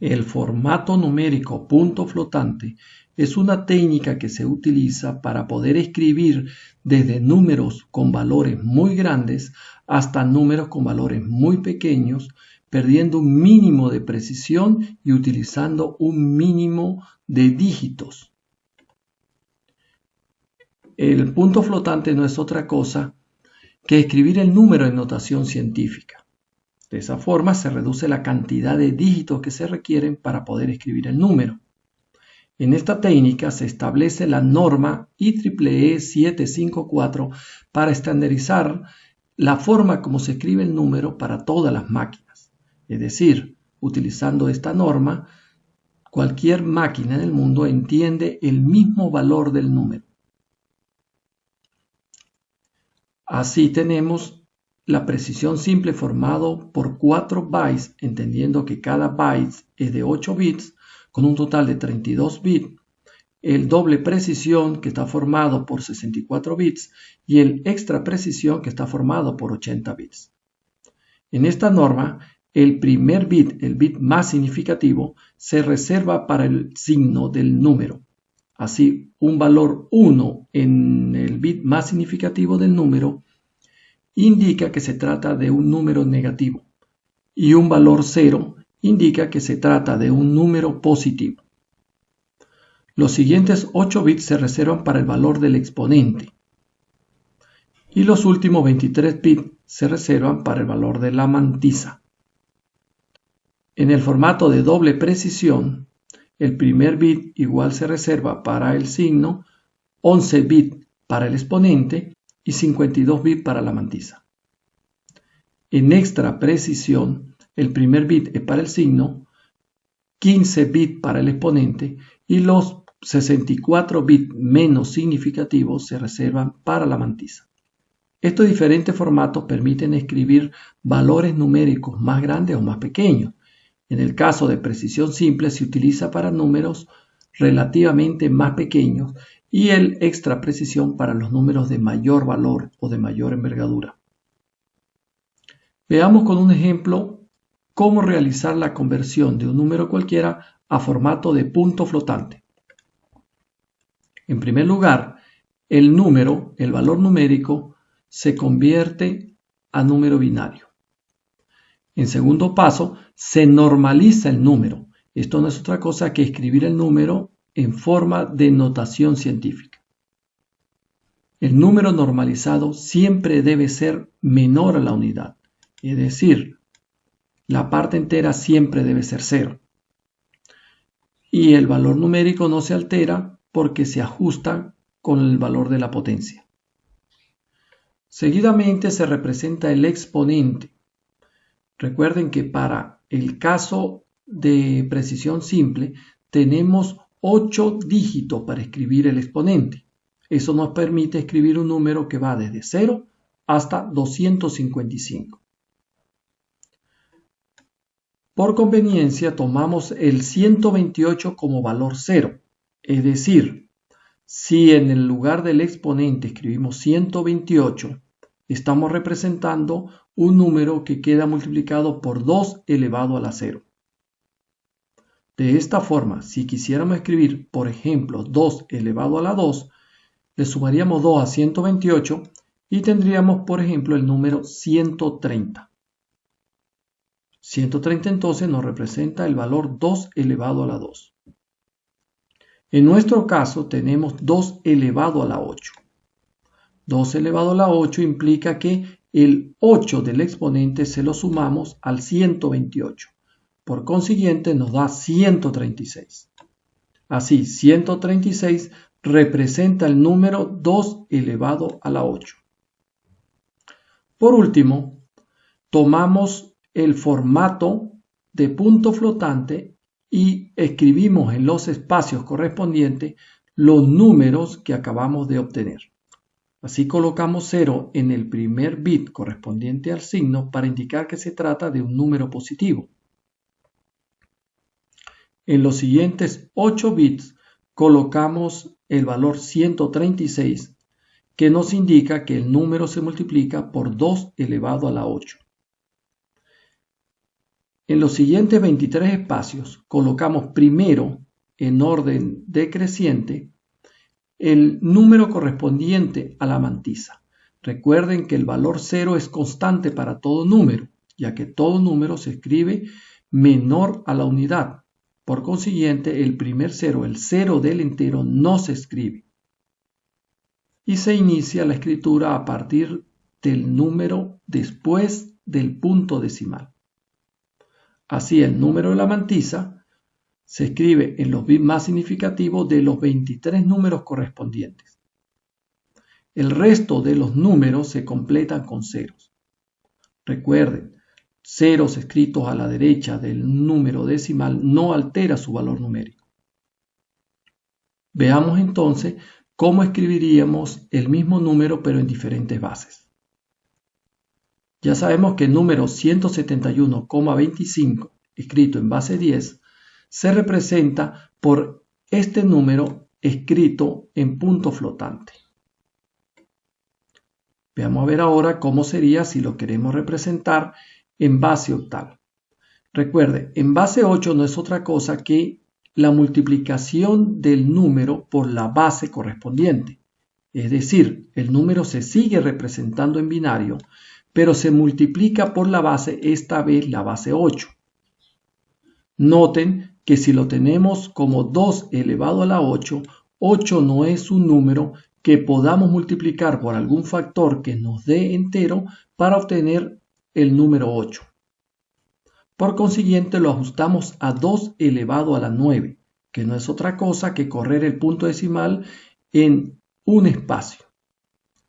El formato numérico punto flotante es una técnica que se utiliza para poder escribir desde números con valores muy grandes hasta números con valores muy pequeños, perdiendo un mínimo de precisión y utilizando un mínimo de dígitos. El punto flotante no es otra cosa que escribir el número en notación científica. De esa forma se reduce la cantidad de dígitos que se requieren para poder escribir el número. En esta técnica se establece la norma IEEE 754 para estandarizar la forma como se escribe el número para todas las máquinas. Es decir, utilizando esta norma, cualquier máquina en el mundo entiende el mismo valor del número. Así tenemos la precisión simple formado por 4 bytes, entendiendo que cada byte es de 8 bits, con un total de 32 bits, el doble precisión que está formado por 64 bits y el extra precisión que está formado por 80 bits. En esta norma, el primer bit, el bit más significativo, se reserva para el signo del número. Así, un valor 1 en el bit más significativo del número indica que se trata de un número negativo y un valor 0 indica que se trata de un número positivo. Los siguientes 8 bits se reservan para el valor del exponente y los últimos 23 bits se reservan para el valor de la mantisa. En el formato de doble precisión, el primer bit igual se reserva para el signo, 11 bits para el exponente y 52 bits para la mantisa. En extra precisión, el primer bit es para el signo, 15 bits para el exponente y los 64 bits menos significativos se reservan para la mantisa. Estos diferentes formatos permiten escribir valores numéricos más grandes o más pequeños. En el caso de precisión simple se utiliza para números relativamente más pequeños y el extra precisión para los números de mayor valor o de mayor envergadura. Veamos con un ejemplo cómo realizar la conversión de un número cualquiera a formato de punto flotante. En primer lugar, el valor numérico, se convierte a número binario. En segundo paso, se normaliza el número. Esto no es otra cosa que escribir el número en forma de notación científica. El número normalizado siempre debe ser menor a la unidad, es decir, la parte entera siempre debe ser 0. Y el valor numérico no se altera porque se ajusta con el valor de la potencia. Seguidamente se representa el exponente. Recuerden que para el caso de precisión simple tenemos 8 dígitos para escribir el exponente. Eso nos permite escribir un número que va desde 0 hasta 255. Por conveniencia tomamos el 128 como valor 0, es decir, si en el lugar del exponente escribimos 128, estamos representando un número que queda multiplicado por 2 elevado a la 0. De esta forma, si quisiéramos escribir, por ejemplo, 2 elevado a la 2, le sumaríamos 2 a 128 y tendríamos, por ejemplo, el número 130. 130 entonces nos representa el valor 2 elevado a la 2. En nuestro caso tenemos 2 elevado a la 8. 2 elevado a la 8 implica que el 8 del exponente se lo sumamos al 128. Por consiguiente nos da 136. Así, 136 representa el número 2 elevado a la 8. Por último, tomamos el formato de punto flotante y escribimos en los espacios correspondientes los números que acabamos de obtener. Así colocamos 0 en el primer bit correspondiente al signo para indicar que se trata de un número positivo. En los siguientes 8 bits colocamos el valor 136, que nos indica que el número se multiplica por 2 elevado a la 8. En los siguientes 23 espacios colocamos primero, en orden decreciente, el número correspondiente a la mantisa. Recuerden que el valor 0 es constante para todo número, ya que todo número se escribe menor a la unidad. Por consiguiente, el primer 0, el 0 del entero, no se escribe. Y se inicia la escritura a partir del número después del punto decimal. Así, el número de la mantisa se escribe en los bits más significativos de los 23 números correspondientes. El resto de los números se completan con ceros. Recuerden, ceros escritos a la derecha del número decimal no altera su valor numérico. Veamos entonces cómo escribiríamos el mismo número pero en diferentes bases. Ya sabemos que el número 171,25 escrito en base 10 se representa por este número escrito en punto flotante. Veamos a ver ahora cómo sería si lo queremos representar en base octal. Recuerde, en base 8 no es otra cosa que la multiplicación del número por la base correspondiente. Es decir, el número se sigue representando en binario, pero se multiplica por la base, esta vez la base 8. Noten que si lo tenemos como 2 elevado a la 8, 8 no es un número que podamos multiplicar por algún factor que nos dé entero para obtener el número 8. Por consiguiente, lo ajustamos a 2 elevado a la 9, que no es otra cosa que correr el punto decimal en un espacio.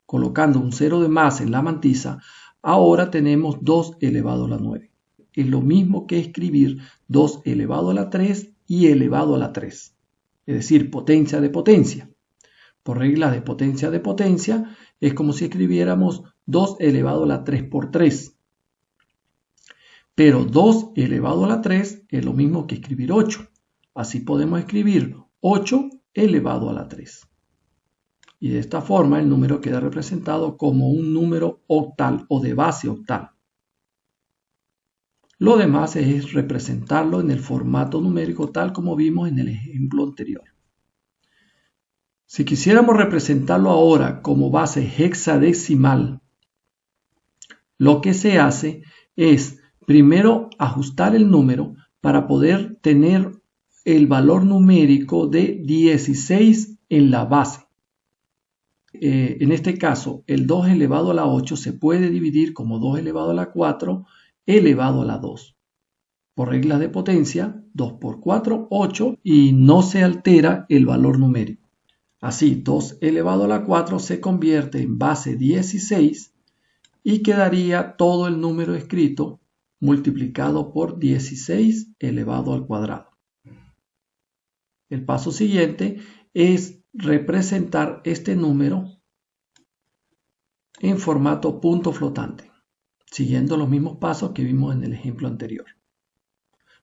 Colocando un 0 de más en la mantisa, ahora tenemos 2 elevado a la 9. Es lo mismo que escribir 2 elevado a la 3 y elevado a la 3. Es decir, potencia de potencia. Por reglas de potencia, es como si escribiéramos 2 elevado a la 3 por 3. Pero 2 elevado a la 3 es lo mismo que escribir 8. Así podemos escribir 8 elevado a la 3. Y de esta forma el número queda representado como un número octal o de base octal. Lo demás es representarlo en el formato numérico tal como vimos en el ejemplo anterior. Si quisiéramos representarlo ahora como base hexadecimal, lo que se hace es primero ajustar el número para poder tener el valor numérico de 16 en la base. En este caso, el 2 elevado a la 8 se puede dividir como 2 elevado a la 4 elevado a la 2. Por reglas de potencia, 2 por 4, 8 y no se altera el valor numérico. Así, 2 elevado a la 4 se convierte en base 16 y quedaría todo el número escrito multiplicado por 16 elevado al cuadrado. El paso siguiente es representar este número en formato punto flotante, siguiendo los mismos pasos que vimos en el ejemplo anterior.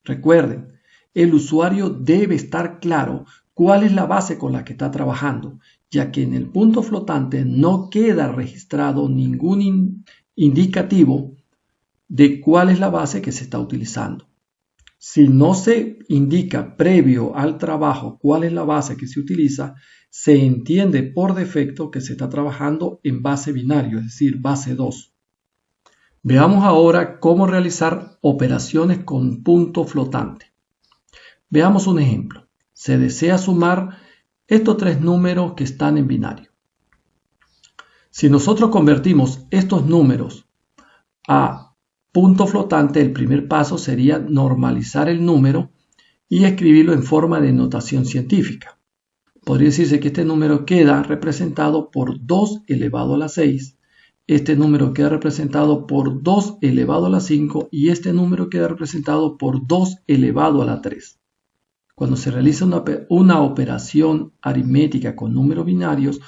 Recuerden, el usuario debe estar claro cuál es la base con la que está trabajando, ya que en el punto flotante no queda registrado ningún indicativo de cuál es la base que se está utilizando. Si no se indica previo al trabajo cuál es la base que se utiliza, se entiende por defecto que se está trabajando en base binario, es decir, base 2. Veamos ahora cómo realizar operaciones con punto flotante. Veamos un ejemplo. Se desea sumar estos tres números que están en binario. Si nosotros convertimos estos números a punto flotante, el primer paso sería normalizar el número y escribirlo en forma de notación científica. Podría decirse que este número queda representado por 2 elevado a la 6, este número queda representado por 2 elevado a la 5 y este número queda representado por 2 elevado a la 3. Cuando se realiza una operación aritmética con números binarios,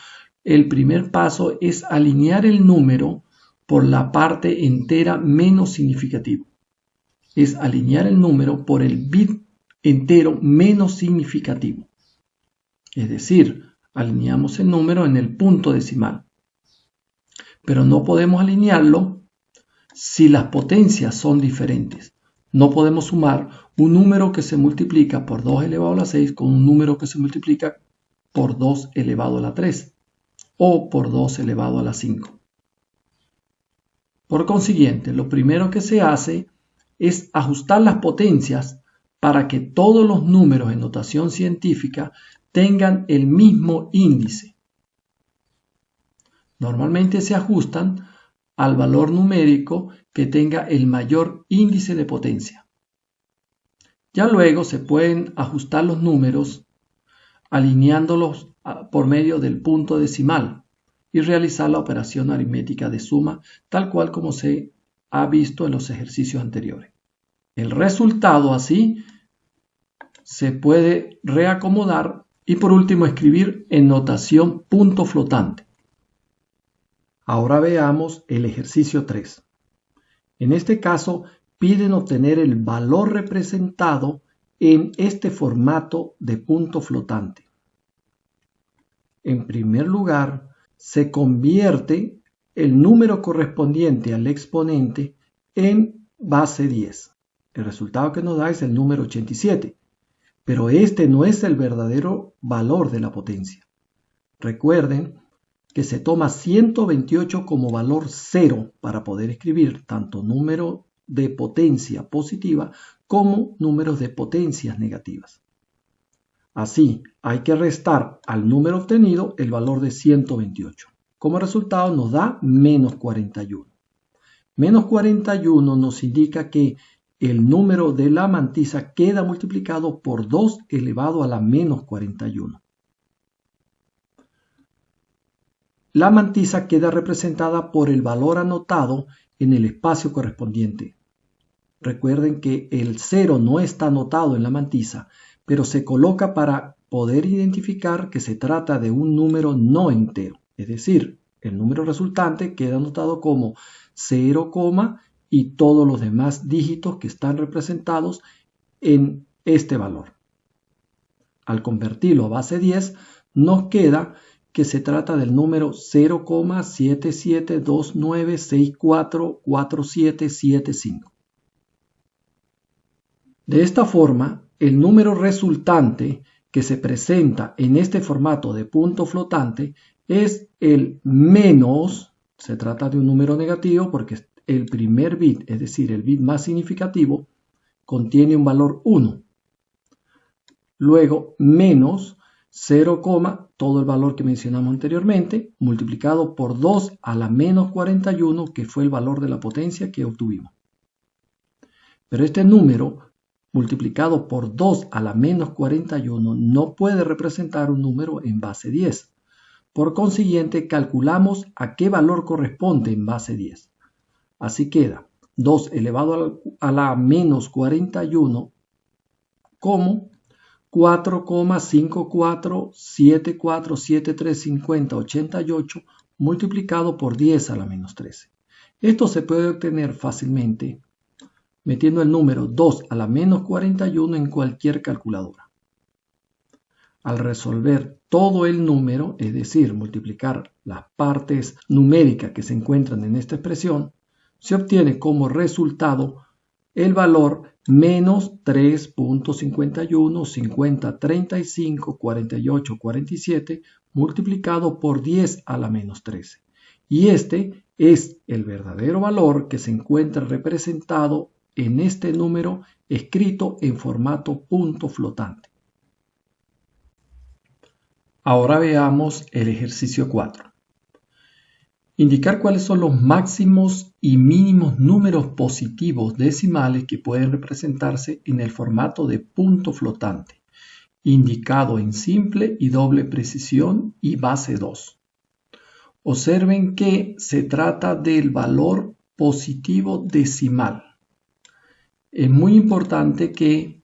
el primer paso es alinear el número por la parte entera menos significativa. Es alinear el número por el bit entero menos significativo. Es decir, alineamos el número en el punto decimal. Pero no podemos alinearlo si las potencias son diferentes. no podemos sumar un número que se multiplica por 2 elevado a la 6 con un número que se multiplica por 2 elevado a la 3 o por 2 elevado a la 5. Por consiguiente, lo primero que se hace es ajustar las potencias para que todos los números en notación científica tengan el mismo índice. Normalmente se ajustan al valor numérico que tenga el mayor índice de potencia. Ya luego se pueden ajustar los números alineándolos por medio del punto decimal y realizar la operación aritmética de suma tal cual como se ha visto en los ejercicios anteriores. El resultado así se puede reacomodar y por último escribir en notación punto flotante. Ahora veamos el ejercicio 3. En este caso piden obtener el valor representado en este formato de punto flotante. En primer lugar, se convierte el número correspondiente al exponente en base 10. El resultado que nos da es el número 87, pero este no es el verdadero valor de la potencia. Recuerden que se toma 128 como valor 0 para poder escribir tanto número de potencia positiva como números de potencias negativas. Así, hay que restar al número obtenido el valor de 128. Como resultado nos da menos 41. Menos 41 nos indica que el número de la mantisa queda multiplicado por 2 elevado a la menos 41. La mantisa queda representada por el valor anotado en el espacio correspondiente. Recuerden que el 0 no está anotado en la mantisa, pero se coloca para poder identificar que se trata de un número no entero. Es decir, el número resultante queda anotado como 0, y todos los demás dígitos que están representados en este valor. Al convertirlo a base 10, nos queda que se trata del número 0,7729644775. De esta forma, el número resultante que se presenta en este formato de punto flotante es el menos, se trata de un número negativo porque el primer bit, es decir, el bit más significativo, contiene un valor 1. Luego, menos 0, todo el valor que mencionamos anteriormente, multiplicado por 2 a la menos 41, que fue el valor de la potencia que obtuvimos. Pero este número, multiplicado por 2 a la menos 41, no puede representar un número en base 10. Por consiguiente, calculamos a qué valor corresponde en base 10. Así queda 2 elevado a la menos 41 como 4,5474735088 multiplicado por 10 a la menos 13. Esto se puede obtener fácilmente metiendo el número 2 a la menos 41 en cualquier calculadora. Al resolver todo el número, es decir, multiplicar las partes numéricas que se encuentran en esta expresión, se obtiene como resultado el valor menos 3.5150354847 multiplicado por 10 a la menos 13. Y este es el verdadero valor que se encuentra representado en este número escrito en formato punto flotante. Ahora veamos el ejercicio 4. Indicar cuáles son los máximos y mínimos números positivos decimales que pueden representarse en el formato de punto flotante, indicado en simple y doble precisión y base 2. Observen que se trata del valor positivo decimal. Es muy importante que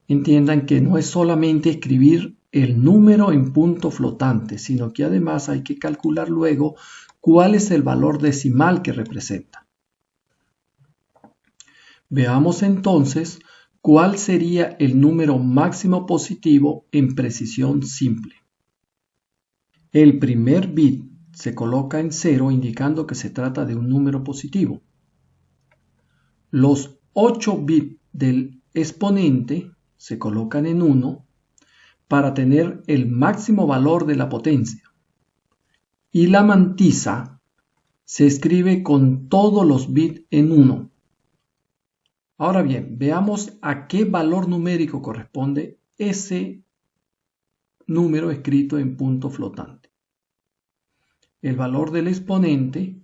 entiendan que no es solamente escribir el número en punto flotante, sino que además hay que calcular luego cuál es el valor decimal que representa. Veamos entonces cuál sería el número máximo positivo en precisión simple. El primer bit se coloca en 0 indicando que se trata de un número positivo. Los 8 bits del exponente se colocan en 1 para tener el máximo valor de la potencia. Y la mantisa se escribe con todos los bits en 1. Ahora bien, veamos a qué valor numérico corresponde ese número escrito en punto flotante. El valor del exponente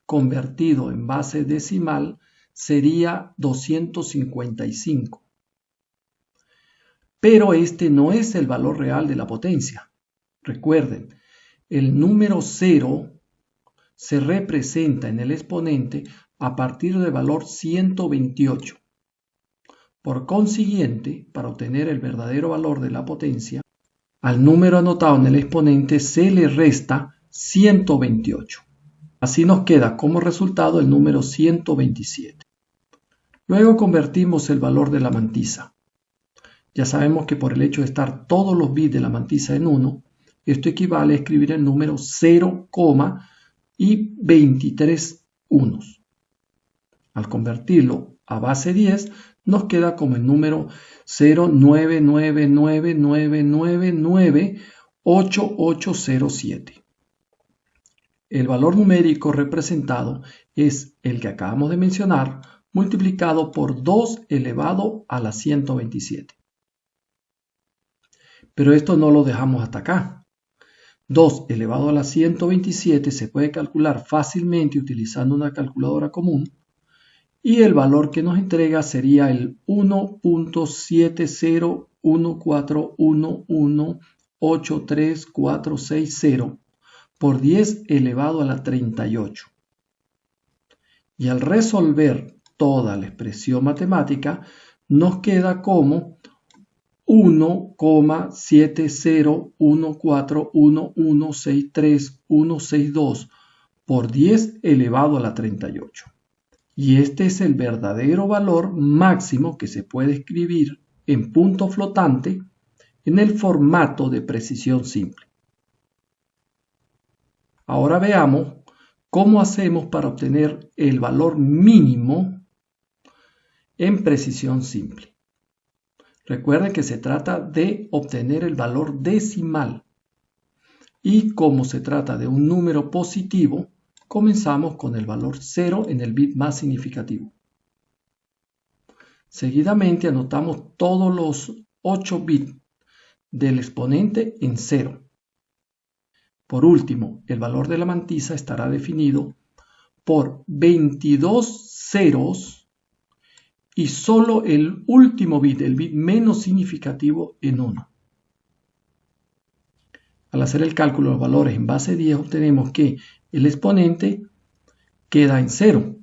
convertido en base decimal sería 255. Pero este no es el valor real de la potencia. Recuerden, el número 0 se representa en el exponente a partir del valor 128. Por consiguiente, para obtener el verdadero valor de la potencia, al número anotado en el exponente se le resta 128. Así nos queda como resultado el número 127. Luego convertimos el valor de la mantisa. Ya sabemos que por el hecho de estar todos los bits de la mantisa en 1, esto equivale a escribir el número 0, y 23 unos. Al convertirlo a base 10, nos queda como el número 0,999998807. El valor numérico representado es el que acabamos de mencionar multiplicado por 2 elevado a la 127. Pero esto no lo dejamos hasta acá. 2 elevado a la 127 se puede calcular fácilmente utilizando una calculadora común y el valor que nos entrega sería el 1.70141183460 por 10 elevado a la 38. Y al resolver toda la expresión matemática nos queda como 1,70141163162 por 10 elevado a la 38. Y este es el verdadero valor máximo que se puede escribir en punto flotante en el formato de precisión simple. Ahora veamos cómo hacemos para obtener el valor mínimo en precisión simple. Recuerden que se trata de obtener el valor decimal. Y como se trata de un número positivo, comenzamos con el valor 0 en el bit más significativo. Seguidamente anotamos todos los 8 bits del exponente en 0. Por último, el valor de la mantisa estará definido por 22 ceros y solo el último bit, el bit menos significativo, en 1. Al hacer el cálculo de los valores en base 10 obtenemos que el exponente queda en 0.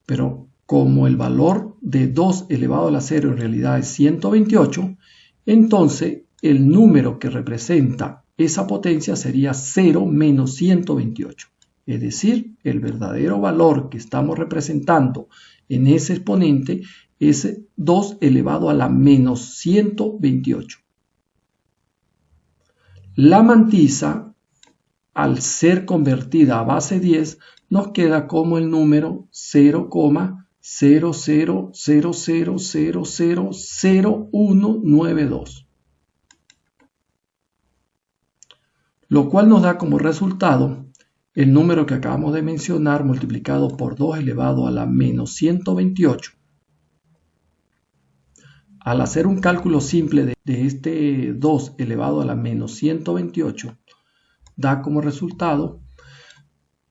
Pero como el valor de 2 elevado a la 0 en realidad es 128, entonces el número que representa esa potencia sería 0 menos 128. Es decir, el verdadero valor que estamos representando en ese exponente es 2 elevado a la menos 128. La mantisa, al ser convertida a base 10, nos queda como el número 0,0000000192, lo cual nos da como resultado el número que acabamos de mencionar multiplicado por 2 elevado a la menos 128. Al hacer un cálculo simple de este 2 elevado a la menos 128, da como resultado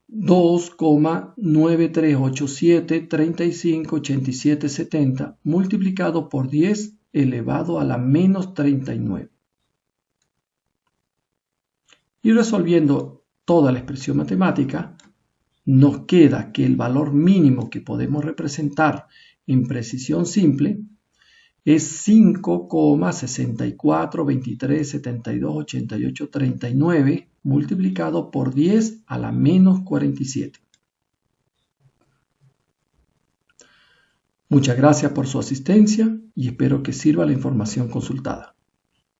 2,9387358770 multiplicado por 10 elevado a la menos 39. Y resolviendo toda la expresión matemática, nos queda que el valor mínimo que podemos representar en precisión simple es 5,6423728839 multiplicado por 10 a la menos 47. Muchas gracias por su asistencia y espero que sirva la información consultada.